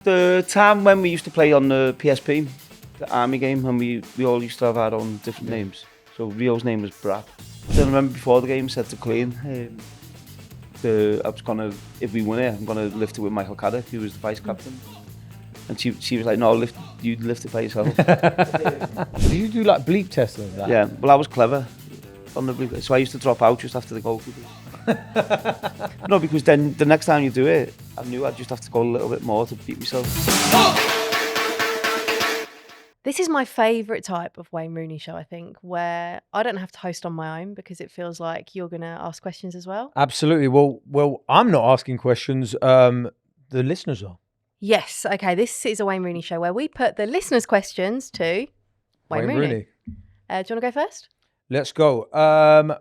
The time when we used to play on the PSP, the army game, and we all used to have our own different names. So Rio's name was Brad. Then I remember before the game, said to Coleen, I was gonna, if we win it, I'm gonna lift it with Michael Caddick, who was the vice captain. And she was like, no, you lift it by yourself. Did you do like bleep tests and that? Yeah, well I was clever on the bleep, so I used to drop out just after the goalkeeper. No, because then the next time you do it, I knew I'd just have to go a little bit more to beat myself. This is my favourite type of Wayne Rooney Show, I think, where I don't have to host on my own because it feels like you're going to ask questions as well. Absolutely. Well, I'm not asking questions. The listeners are. Yes. Okay. This is a Wayne Rooney Show where we put the listeners' questions to Wayne Rooney. Do you want to go first? Let's go.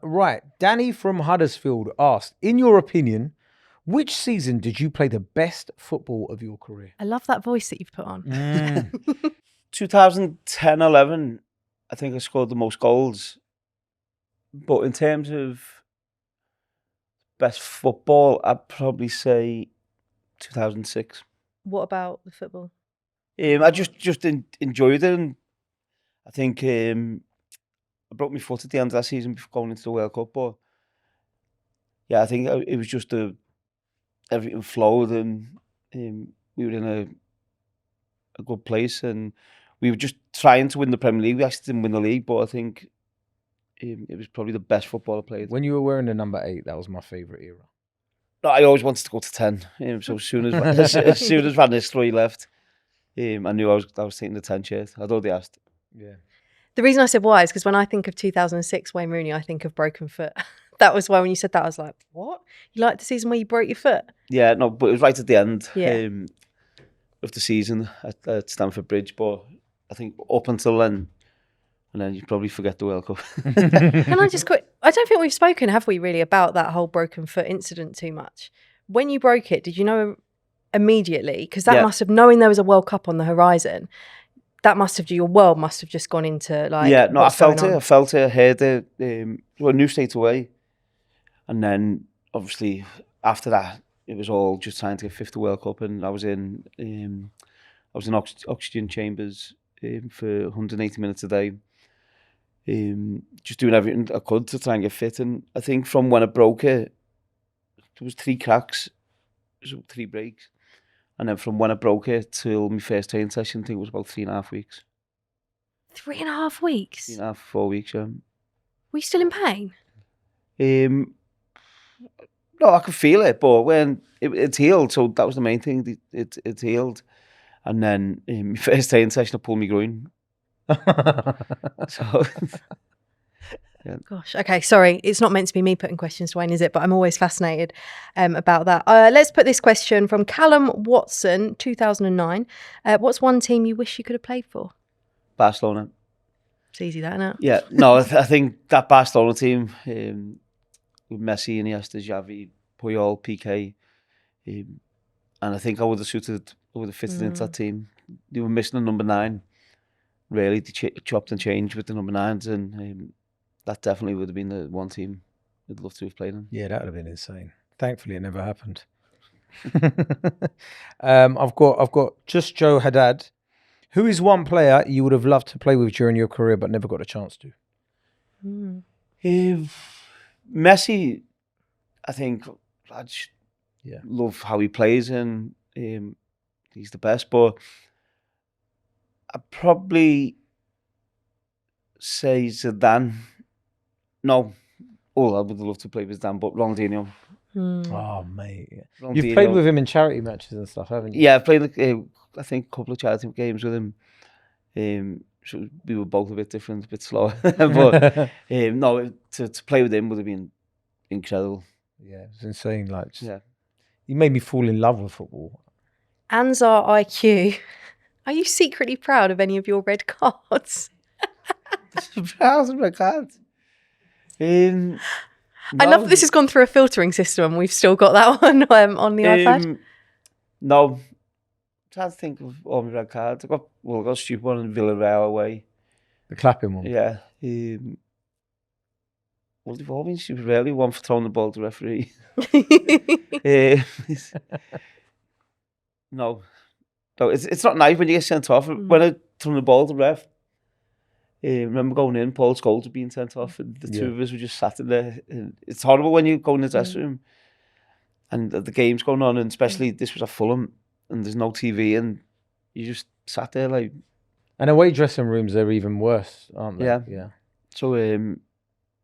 Right. Danny from Huddersfield asked, in your opinion, which season did you play the best football of your career? I love that voice that you've put on. 2010-11, I think I scored the most goals. But in terms of best football, I'd probably say 2006. What about the football? I just enjoyed it. And I think I broke my foot at the end of that season before going into the World Cup. But yeah, I think it was just everything flowed, and we were in a good place, and we were just trying to win the Premier League. We actually didn't win the league, but I think it was probably the best football I played. When you were wearing the number 8, that was my favourite era. No, I always wanted to go to 10. So as soon as Van Nistelrooy left, I knew I was taking the 10 shirt. I'd already asked. Yeah. The reason I said why is because when I think of 2006 Wayne Rooney, I think of broken foot. That was why when you said that, I was like, what? You liked the season where you broke your foot? Yeah, no, but it was right at the end of the season at Stamford Bridge. But I think up until then, and then you probably forget the World Cup. Can I just I don't think we've spoken, have we, really, about that whole broken foot incident too much. When you broke it, did you know immediately? Because that must have, knowing there was a World Cup on the horizon, that must have, your world must have just gone into like. Yeah, no, I felt it, I heard it. I knew straight away. And then obviously after that, it was all just trying to get fifth to World Cup, and I was in oxygen chambers for 180 minutes a day, just doing everything I could to try and get fit. And I think from when I broke it, there was 3 cracks, so 3 breaks. And then from when I broke it till my first training session, I think it was about 3.5 weeks. 3.5 weeks? 3.5, 4 weeks, yeah. Were you still in pain? No, I could feel it, but when it's healed, so that was the main thing. It's healed. And then in my first training session, I pulled my groin. So, yeah. Gosh, okay, sorry. It's not meant to be me putting questions to Wayne, is it? But I'm always fascinated about that. Let's put this question from Callum Watson, 2009. What's one team you wish you could have played for? Barcelona. It's easy, that, isn't it? Yeah, no, I think that Barcelona team, with Messi, Iniesta, Xavi, Puyol, Piqué, and I think I would have fitted into that team. They were missing a number 9. Really, they chopped and changed with the number 9s, and that definitely would have been the one team I'd love to have played in. Yeah, that would have been insane. Thankfully, it never happened. I've got just Joe Haddad. Who is one player you would have loved to play with during your career but never got a chance to? Messi, I think I just love how he plays, and he's the best. But I'd probably say Zidane. No, I would love to play with Zidane, but Ronaldinho. Oh, mate. Ronaldinho. You've played with him in charity matches and stuff, haven't you? Yeah, I've played, I think, a couple of charity games with him. So we were both a bit different, a bit slower. But no, to play with him would have been incredible. Yeah, it's insane. Like, he made me fall in love with football. Anzar IQ, are you secretly proud of any of your red cards? Proud of my cards? No. I love that this has gone through a filtering system and we've still got that one on the iPad. No. I'm trying to think of all my red cards. I got a stupid one in Villarreal away. The clapping one? Yeah. Well, they've all been stupid, really. One for throwing the ball to the referee. No. No, it's not nice when you get sent off. When I threw the ball to the ref, I remember going in, Paul Scholes had been sent off, and the two of us were just sat in there. And it's horrible when you go in the dressing room and the game's going on, and especially this was at Fulham, and there's no TV, and you just sat there like... And away dressing rooms are even worse, aren't they? Yeah. So,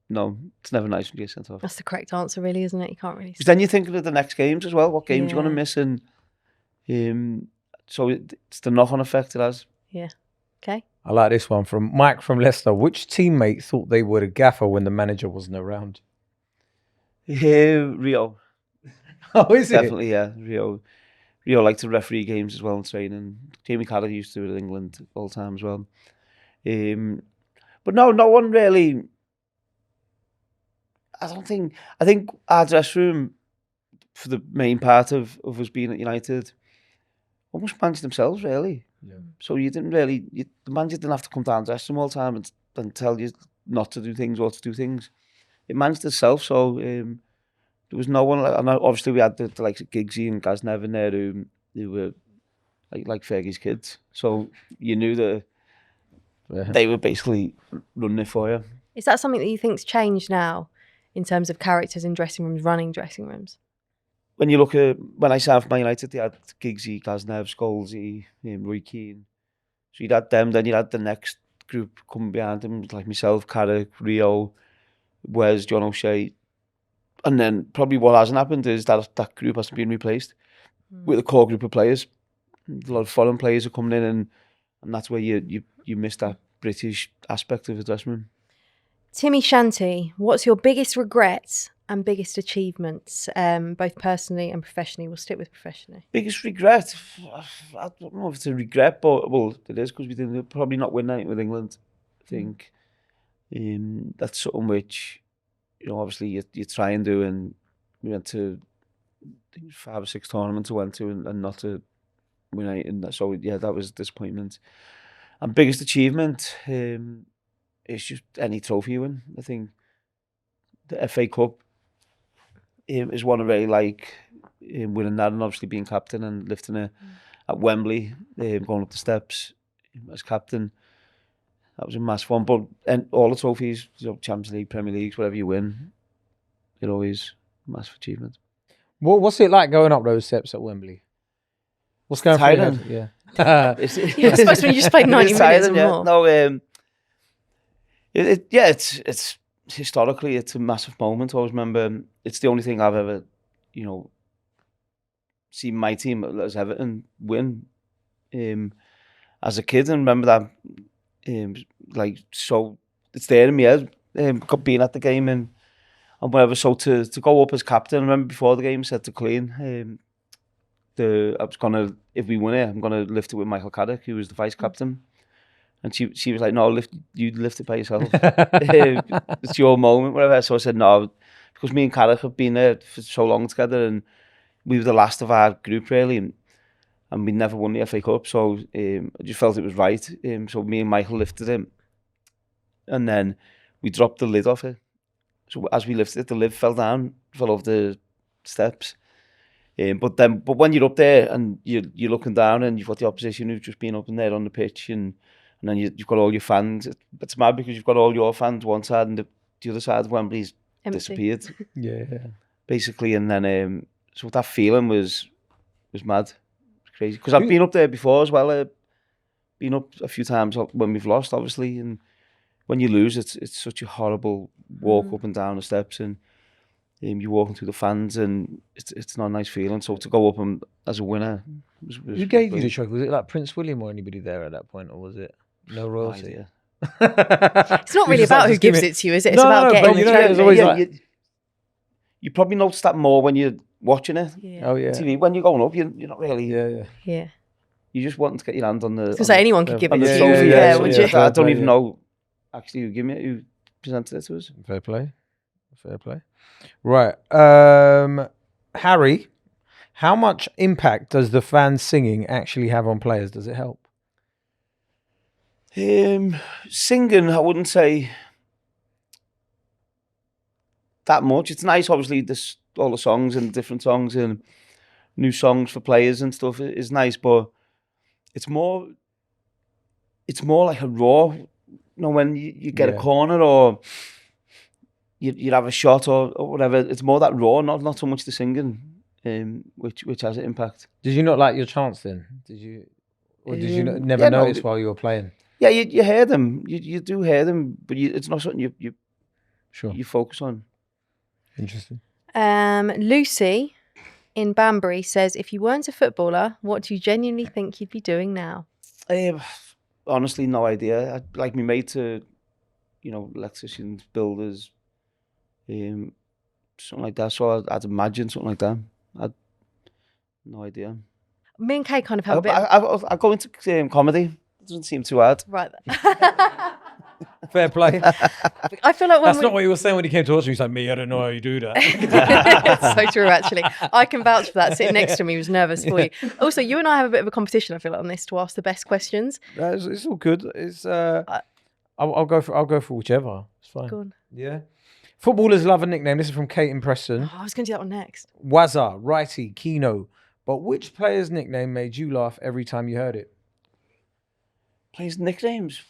no, it's never nice when you get sent off. That's the correct answer, really, isn't it? You can't really... Because then you're thinking of the next games as well, what games you're going to miss, and so it's the knock-on effect it has. Yeah. Okay. I like this one from Mike from Leicester. Which teammate thought they were a gaffer when the manager wasn't around? Rio. Oh, is it? Definitely, yeah. Rio liked to referee games as well in training. Jamie Carragher used to do it in England all the time as well. But no one really... I think our dress room, for the main part of us being at United, almost managed themselves, really. Yeah. So you didn't really... the manager didn't have to come down and dress them all the time and tell you not to do things or to do things. It managed itself, so... there was no one, and obviously we had the likes of Giggsy and Gaz Nevin there who were like Fergie's kids. So you knew that they were basically running it for you. Is that something that you think's changed now in terms of characters in dressing rooms, running dressing rooms? When you look at, when I signed for Man United, they had Giggsy, Gaz Nev, Scholesy, Roy Keane. So you'd had them, then you had the next group coming behind them, like myself, Carrick, Rio, Wes, John O'Shea. And then probably what hasn't happened is that group hasn't been replaced with a core group of players. A lot of foreign players are coming in, and that's where you miss that British aspect of the dressing room. Timmy Shanty, what's your biggest regrets and biggest achievements, both personally and professionally? We'll stick with professionally. Biggest regret? I don't know if it's a regret, but well, it is, because we didn't probably not win anything with England. I think that's something which, you know, obviously you try and do, and we went to 5 or 6 tournaments I went to and not to win anything. So yeah, that was a disappointment. And biggest achievement is just any trophy you win. I think the FA Cup is one I really like, winning that, and obviously being captain and lifting it at Wembley, going up the steps as captain. That was a massive one. But and all the trophies, you know, Champions League, Premier Leagues, whatever you win, it always a massive achievement. What's it like going up those steps at Wembley? What's going through your head? Yeah. I suppose when you just played 90 minutes or more. No, it's historically, it's a massive moment. I always remember, it's the only thing I've ever, you know, seen my team as Everton win. As a kid, and remember that, like, so it's there in my head, being at the game and whatever. So to go up as captain, I remember before the game I said to Coleen, I was gonna, if we win it, I'm gonna lift it with Michael Carrick, who was the vice captain. And she was like, no, you lift it by yourself. It's your moment, whatever. So I said, no, because me and Carrick have been there for so long together, and we were the last of our group, really, and we never won the FA Cup. So I just felt it was right. So me and Michael lifted it, and then we dropped the lid off it. So as we lifted it, the lid fell off the steps. But when you're up there and you're looking down, and you've got the opposition who've just been up in there on the pitch, and then you've got all your fans. It's mad because you've got all your fans one side, and the other side of Wembley's empty. Disappeared. Yeah. Basically, and then so that feeling was mad. It's crazy, because I've been up there before as well. Been up a few times when we've lost, obviously, and when you lose, it's such a horrible walk up and down the steps, and you're walking through the fans, and it's not a nice feeling. So to go up and as a winner, was who gave you the trophy? Was it like Prince William or anybody there at that point, or was it no royalty? It's not really about who gives it to you, is it? It's about getting the trophy. Always like... you probably notice that more when you're watching it. Yeah. Oh yeah. TV. When you're going up, you're not really. Yeah. You just want to get your hand on the. Because anyone could give it to you. Trophy, Yeah, would you? I don't even know actually who presented it to us. Fair play. Right. Harry, how much impact does the fans singing actually have on players? Does it help? Singing, I wouldn't say that much. It's nice, obviously, all the songs and different songs and new songs for players and stuff is nice, but it's more like a raw. You know, when you get a corner or you have a shot or whatever. It's more that raw, not so much the singing, which has an impact. Did you not like your chance then? Did you, or did you never notice while you were playing? Yeah, you hear them. You do hear them, but it's not something you focus on. Interesting. Lucy in Banbury says, if you weren't a footballer, what do you genuinely think you'd be doing now? Honestly, no idea. I'd like my mate to, electricians, builders, something like that. So I'd imagine something like that. I'd no idea. Me and Kay kind of have a bit. I go into comedy. It doesn't seem too hard. Right. Fair play. I feel like that's not what you were saying when you came to watch me. He's like, me, I don't know how you do that. It's so true, actually. I can vouch for that. Sitting next to me was nervous for you. Also, you and I have a bit of a competition, I feel like, on this to ask the best questions. It's all good. It's I'll go for whichever. It's fine. Go on. Yeah. Footballers love a nickname. This is from Kate in Preston. Oh, I was going to do that one next. Wazza, Righty, Keno. But which player's nickname made you laugh every time you heard it? Players' nicknames?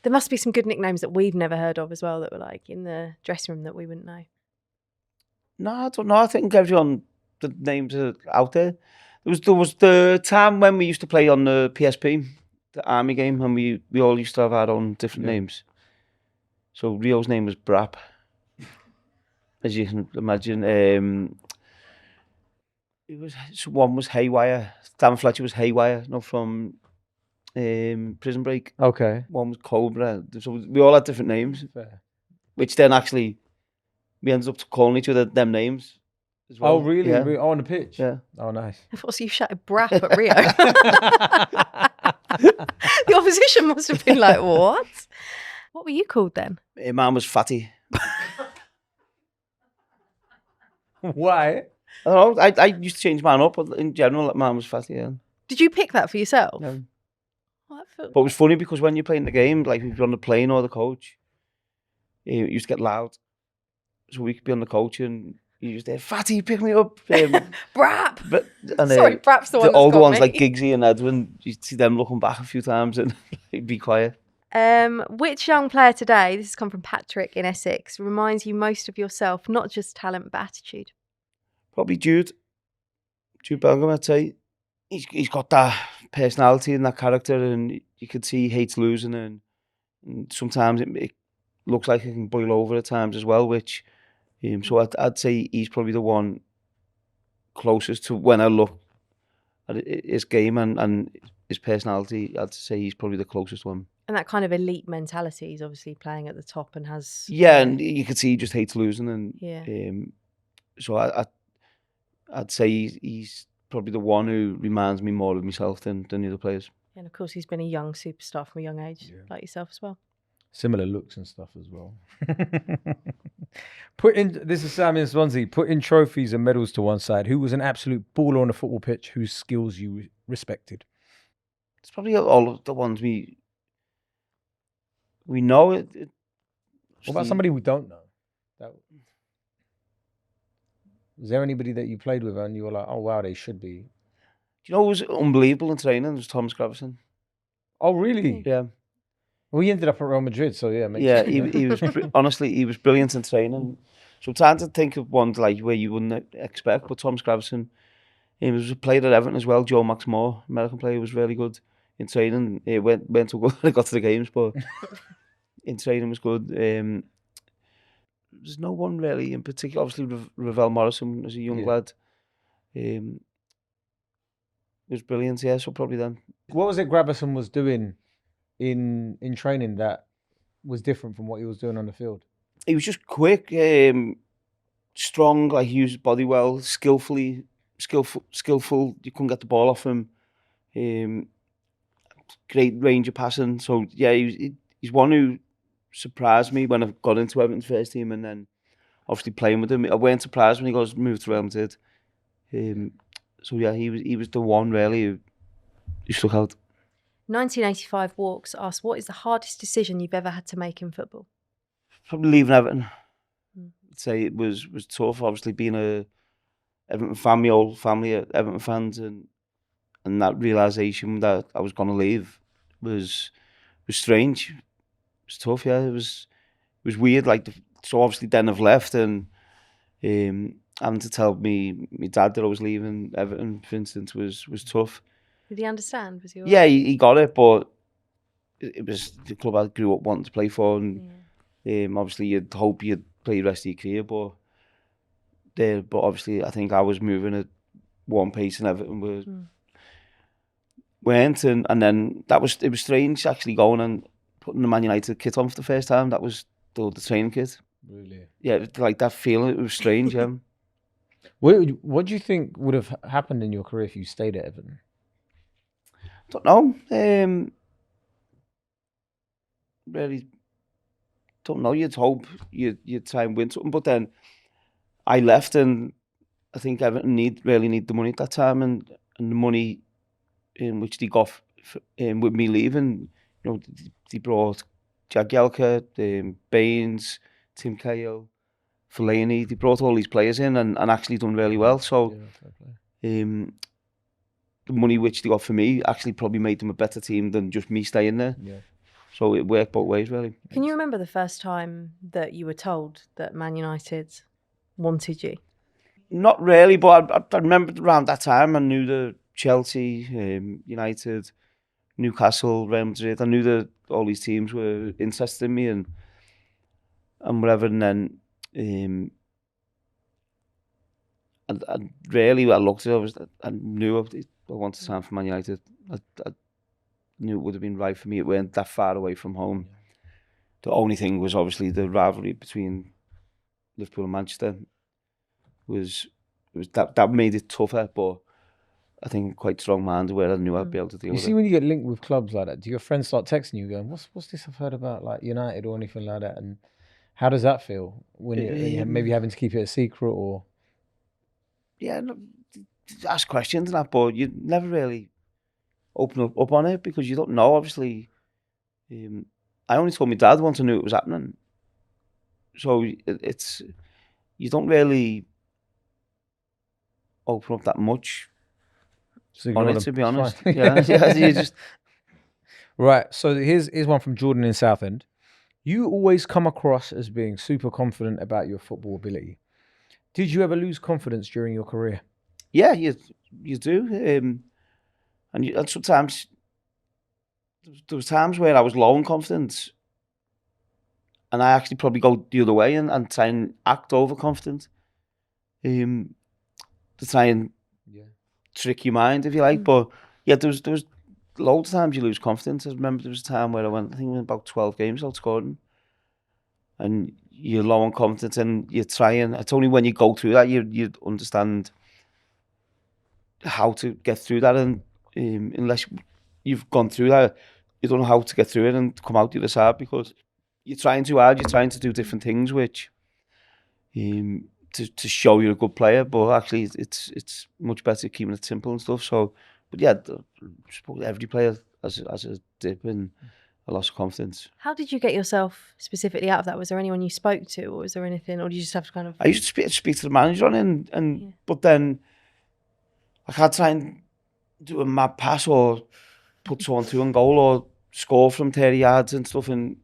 There must be some good nicknames that we've never heard of as well that were like in the dressing room that we wouldn't know. No, I don't know. I think everyone, the names are out there. There was the time when we used to play on the PSP, the army game, and we all used to have our own different names. So Rio's name was Brap, as you can imagine. One was Haywire. Dan Fletcher was Haywire, from Prison Break. Okay. One was Cobra. So we all had different names. Fair. Which then actually we ended up calling each other them names as well. Oh really? Yeah. On the pitch? Yeah. Oh nice. I thought, so you shouted Brap at Rio. The opposition must have been like, what? What were you called then? Mine was Fatty. Why? I don't know. I used to change mine up, but in general, mine was Fatty. Yeah. Did you pick that for yourself? No. Well, But it was funny because when you're playing the game, like if you're on the plane or the coach, it used to get loud. So we could be on the coach and you just hear, Fatty, pick me up. Brap! Sorry, Brap's the one the that's older got ones me. like Giggsy and Edwin, you see them looking back a few times and be quiet. Which young player today, this has come from Patrick in Essex, reminds you most of yourself, not just talent but attitude? Probably Jude Bellingham, I'd say. He's got that personality and that character, and you could see he hates losing, and sometimes it looks like it can boil over at times as well, which so I'd say he's probably the one closest to, when I look at his game and his personality, I'd say he's probably the closest one. And that kind of elite mentality, he's obviously playing at the top and has... Yeah, and you could see he just hates losing, and yeah. So I'd say he's probably the one who reminds me more of myself than the other players. And of course, he's been a young superstar from a young age, like yourself as well. Similar looks and stuff as well. This is Sam in Swansea. Putting trophies and medals to one side, who was an absolute baller on the football pitch whose skills you respected? It's probably all of the ones we know. What about somebody we don't know? Was there anybody that you played with and you were like, oh wow, they should be? Do you know who was unbelievable in training? It was Thomas Gravison. Oh really? Yeah. Well, he ended up at Real Madrid, so yeah. Yeah, he was honestly, he was brilliant in training. So I'm trying to think of ones like where you wouldn't expect, but Thomas Gravison, he was a player at Everton as well. Joe Max Moore, American player, was really good in training. He went to go, I got to the games, but in training was good. There's no one really in particular. Obviously, Ravel Morrison as a young lad. It was brilliant, yeah, so probably them. What was it Gravison was doing in training that was different from what he was doing on the field? He was just quick, strong, like he used his body well, skillful. You couldn't get the ball off him. Great range of passing. So yeah, he's one who surprised me when I got into Everton's first team, and then obviously playing with him. I weren't surprised when he got moved to Real Madrid. So yeah, he was the one really who stuck out. 1985 Walks asked, what is the hardest decision you've ever had to make in football? Probably leaving Everton. I'd say it was tough, obviously being a Everton family, old family Everton fans, and and that realisation that I was going to leave was strange. It was tough, yeah. It was weird. Like, so obviously then I've left, and having to tell my dad that I was leaving Everton, for instance, was tough. Did he understand? Was he? Yeah, he got it, but it was the club I grew up wanting to play for, and obviously you'd hope you'd play the rest of your career, but obviously I think I was moving at one pace and Everton weren't, and then it was strange actually going and putting the Man United kit on for the first time. That was the training kit. Really? Yeah, like that feeling. It was strange. What do you think would have happened in your career if you stayed at Everton? Don't know. Really don't know. You'd hope you'd try and win something, but then I left, and I think Everton really need the money at that time, and the money in which they got with me leaving. You know, they brought Jagielka, Baines, Tim Cahill, Fellaini. They brought all these players in and actually done really well. So the money which they got for me actually probably made them a better team than just me staying there. Yeah. So it worked both ways, really. Can you remember the first time that you were told that Man United wanted you? Not really, but I remember around that time I knew the Chelsea, United, Newcastle, Real Madrid. I knew that all these teams were interested in me and whatever. And then I looked at it. I knew I wanted to sign for Man United. I knew it would have been right for me. It weren't that far away from home. The only thing was obviously the rivalry between Liverpool and Manchester was that made it tougher, but I think quite strong-minded where I knew I'd be able to deal with it. You see, when you get linked with clubs like that, do your friends start texting you going, what's this I've heard about like United or anything like that? And how does that feel when you're maybe having to keep it a secret or? Yeah, no, ask questions and that, but you never really open up on it because you don't know, obviously. I only told my dad once I knew it was happening. So it's, you don't really open up that much on it, to be honest. Yeah, you just... Right, so here's one from Jordan in Southend. You always come across as being super confident about your football ability. Did you ever lose confidence during your career? Yeah, you do. And sometimes there was times where I was low in confidence, and I actually probably go the other way and try and act overconfident, to try and trick your mind, if you like. But yeah, there was loads of times you lose confidence. I remember there was a time where I think about 12 games without scoring, and you're low on confidence, and you're trying. It's only when you go through that you understand how to get through that, and unless you've gone through that, you don't know how to get through it and come out the other side, because you're trying too hard. You're trying to do different things, which to show you're a good player, but actually it's much better keeping it simple and stuff. So, but yeah, every player has a dip and a loss of confidence. How did you get yourself specifically out of that? Was there anyone you spoke to, or was there anything, or did you just have to kind of? I used to speak to the manager on it, and but then I can't try and do a mad pass or put someone through and goal or score from 30 yards and stuff, and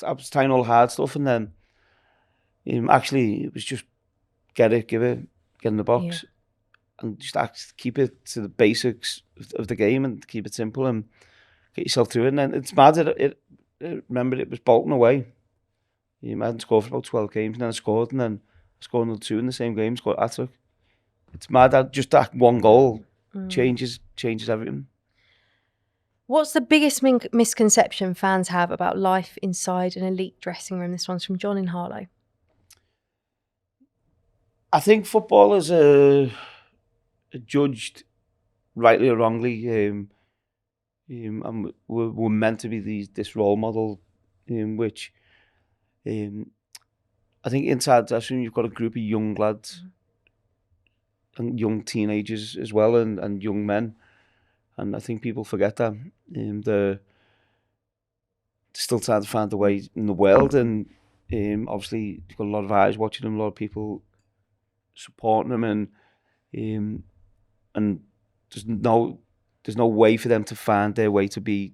I was trying all hard stuff, and then actually it was just get in the box, and just keep it to the basics of the game and keep it simple and get yourself through it. And then it's mad that remember it was Bolton away. I hadn't scored for about 12 games, and then I scored, and then I scored another 2 in the same game, scored hat-trick. It's mad that just that one goal changes everything. What's the biggest misconception fans have about life inside an elite dressing room? This one's from John in Harlow. I think footballers are judged rightly or wrongly, and we're meant to be this role model, which I think inside the dressing room you've got a group of young lads and young teenagers as well, and young men, and I think people forget that. They're still trying to find a way in the world, and obviously you've got a lot of eyes watching them, a lot of people supporting them, and there's no there's no way for them to find their way to be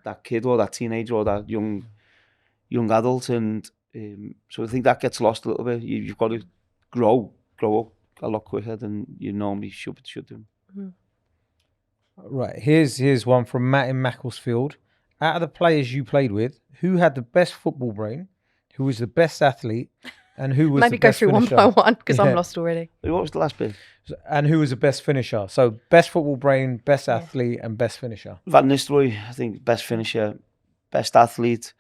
that kid or that teenager or that young adult, and so I think that gets lost a little bit. You've got to grow up a lot quicker than you normally should do. Right, here's one from Matt in Macclesfield. Out of the players you played with, who had the best football brain, who was the best athlete, and who was Maybe the go best through finisher? one by one because Yeah. I'm lost already. What was the last bit? And who was the best finisher? So best football brain, best athlete, and best finisher. Van Nistelrooy, I think, best finisher, best athlete.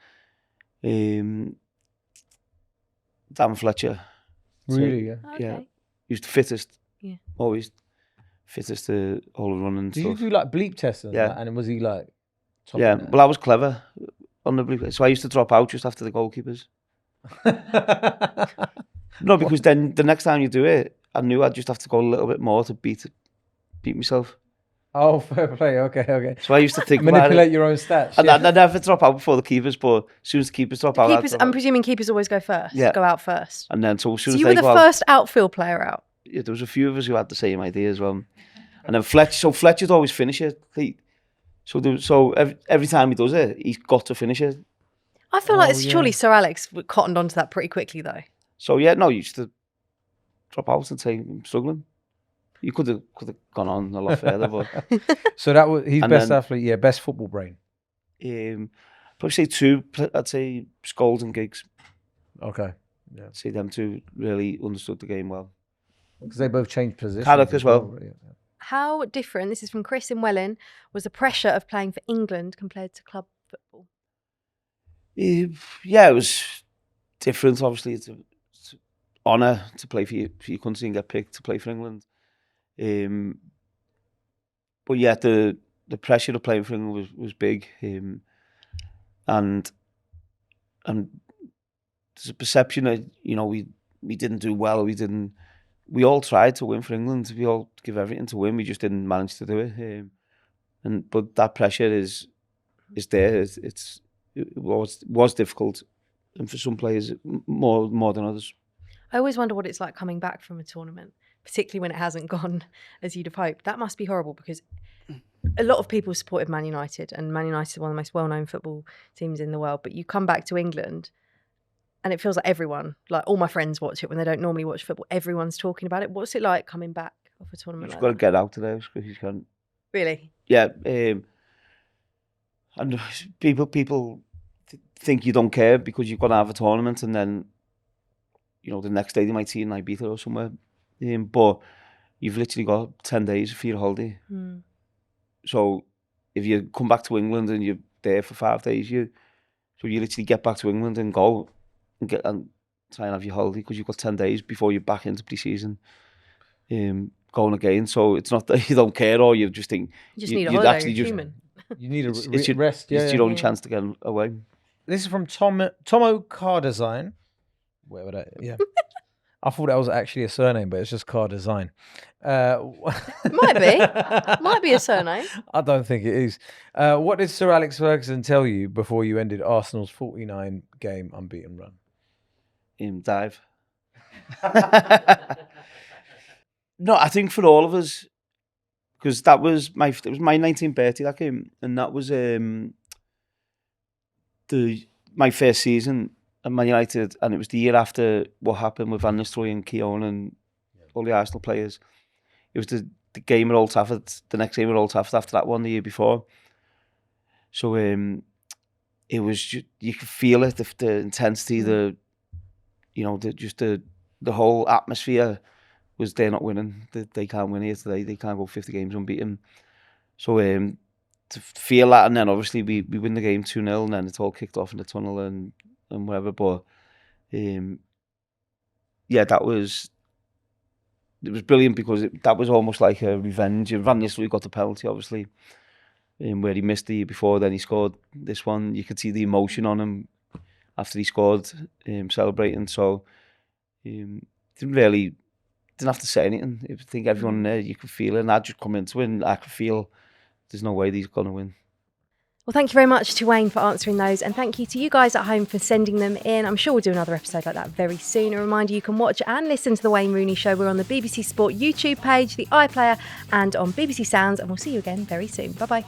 Dan Fletcher. Really, yeah. Okay. Yeah. He was the fittest. Yeah. Always fittest to all run and Did stuff. you do like bleep tests and Yeah. that? And was he like top Yeah, of that? well, I was clever on the blue. So I used to drop out just after the goalkeepers. No, because then the next time you do it, I knew I'd just have to go a little bit more to beat myself. Oh, fair play. Okay. So I used to think about Manipulate it. your own stats. And yeah. I never drop out before the keepers, but as soon as the keepers drop out, I'd Keepers, drop I'm out. presuming keepers always go first. Yeah. Go out first. And then so as soon So as you they were the go out, first outfield player out. yeah, there was a few of us who had the same idea as well. And then Fletcher'd always finish it. So every time he does it, he's got to finish it. I feel like it's yeah. surely Sir Alex cottoned onto that pretty quickly though. So yeah, no, you used to drop out and say I'm struggling. You could have gone on a lot further, but So that was his And best then- athlete. Yeah, best football brain. probably say two. I'd say Scholes and Giggs. Okay. I'd say them two really understood the game well. Because they both changed positions. Caddock as well. Yeah. How different, this is from Chris in Welling, was the pressure of playing for England compared to club football? Yeah, it was different. Obviously, it's an honour to play for your country and get picked to play for England. But yeah, the pressure of playing for England was big, and there's a perception that we didn't do well. We all tried to win for England. We all give everything to win. We just didn't manage to do it. But that pressure is there. It was difficult, and for some players more than others. I always wonder what it's like coming back from a tournament, particularly when it hasn't gone as you'd have hoped. That must be horrible because a lot of people supported Man United, and Man United is one of the most well-known football teams in the world. But you come back to England, and it feels like everyone, like all my friends watch it when they don't normally watch football. Everyone's talking about it. What's it like coming back off a tournament You've like got to that? get out of there as quick as you can. Really? Yeah, and people think you don't care because you've got to have a tournament, and then the next day they might see you in Ibiza or somewhere. But you've literally got 10 days for your holiday. So if you come back to England and you're there for 5 days, you literally get back to England and go and try and have your holiday because you've got 10 days before you're back into pre-season. Going again, so it's not that you don't care or you just think You just need a holiday, actually you're just human. You need a it's your, rest. Yeah. it's your only chance to get away. This is from Tomo Car Design. Whatever that. Yeah. I thought that was actually a surname, but it's just Car Design. Might be a surname. I don't think it is. What did Sir Alex Ferguson tell you before you ended Arsenal's 49-game unbeaten run? Dive. No, I think for all of us, because it was my 19th birthday that game, and that was my first season at Man United, and it was the year after what happened with Van Nistelrooy and Keown and all the Arsenal players. It was the game at Old Trafford, the next game at Old Trafford after that one the year before. So it was just, you could feel it, the intensity, the whole atmosphere was they're not winning. They can't win here today. They can't go 50 games unbeaten. So to feel that, and then obviously we win the game 2-0, and then it's all kicked off in the tunnel and whatever. But yeah, it was brilliant because that was almost like a revenge. Van Nistelrooy got the penalty, obviously, where he missed the year before. Then he scored this one. You could see the emotion on him after he scored, celebrating. So didn't have to say anything. I think everyone there, you could feel it, and I'd just come into it and I could feel there's no way he's going to win. Well, thank you very much to Wayne for answering those, and thank you to you guys at home for sending them in. I'm sure we'll do another episode like that very soon. A reminder, you can watch and listen to The Wayne Rooney Show. We're on the BBC Sport YouTube page, the iPlayer, and on BBC Sounds, and we'll see you again very soon. Bye-bye.